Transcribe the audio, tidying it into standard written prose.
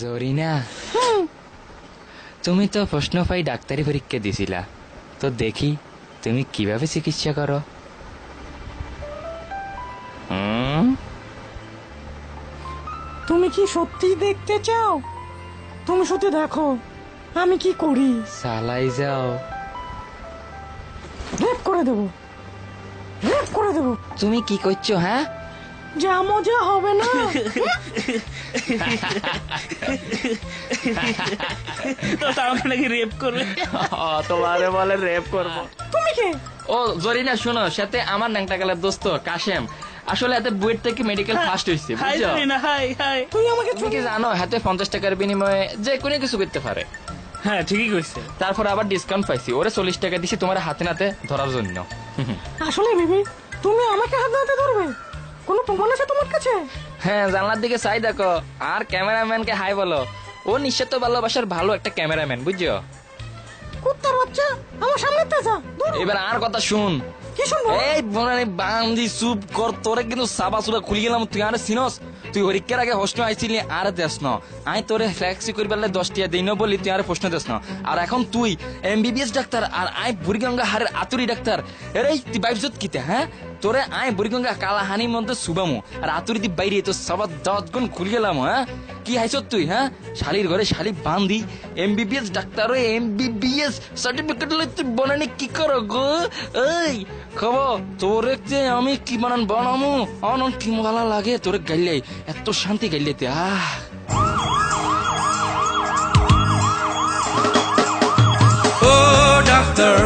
জরিনা, তুমি তো প্রশ্ন পাই ডাক্তারি পরীক্ষা দিছিলা, তো দেখি তুমি কিভাবে চিকিৎসা করো। তুমি কি সত্যি দেখতে চাও? তুমি শুধু দেখো আমি কি করি। চালাই যাও। রেপ করে দেবো, রেপ করে দেবো। তুমি কি করছো? হ্যাঁ, যা মজা হবে না। তো আমাকে নাকি রেপ করবে? তোমারে বলে রেপ করবো। তুমি কে? ও জরিনা, শোনো, সাথে আমার ন্যাংটা কালার দোস্ত কাশেম, আসলে হাতে বুয়েট থেকে মেডিকেল ফার্স্ট হয়েছে, হাই বুঝছো? না, হাই হাই। তুই আমাকে তুমি কি জানো হাতে 50 টাকার বিনিময়ে যে কোনো কিছু করতে পারে। হ্যাঁ ঠিকই কইছে। তারপর আবার ডিসকাউন্ট পাইছি, ওরে 40 টাকা দিছি তোমার হাতে নাতে ধরার জন্য। আসলে বেবি তুমি আমাকে হাত নাতে ধরবে? কোনো প্রমাণ আছে তোমার কাছে? হ্যাঁ, জানলার দিকে চাই দেখো, আর ক্যামেরাম্যানকে হাই বলো। ও নিঃস্বার্থ ভালোবাসার ভালো একটা ক্যামেরাম্যান, বুঝছো? কুত্তার বাচ্চা আমার সামনে তেজা। এবার আর কথা শুন। কি শুনবো? এই বনানি বান্দি চুপ কর, তোরে কিন্তু সাবা সুবা খুলি গেলাম। তুই আর সিনস, তুই পরীক্ষার আগে প্রশ্ন আইছিলি আর দেশ ন, আই তোরে ফ্লেক্সি করি পারলে 10 টিয়া দিই না বলি তুই আর প্রশ্ন দেশ না। আর এখন তুই এমবিবিএস ডাক্তার আর আই বুড়িগঙ্গা হারের আতুরি ডাক্তার। এরে তুই বাইবজত কিতে? হ্যাঁ, তোরে আই বুড়িগঙ্গা কালা হানির মধ্যে সুবামু আর আতুরি দি বাইরে তো সবার 10 গুণ খুলি গেলাম। হ্যাঁ, কি হাইছ তুই? হ্যাঁ, শালির ঘরে শালি বান্দি এমবিবিএস ডাক্তার, ওই এমবিবিএস সার্টিফিকেট লই তুই বনানি কি করো গো? এই খবর তোরে যে আমি কি বানান বানামু, অনন কি ভালো লাগে তোরে গাইলে, এত শান্তি গাইলেতে। Oh, doctor,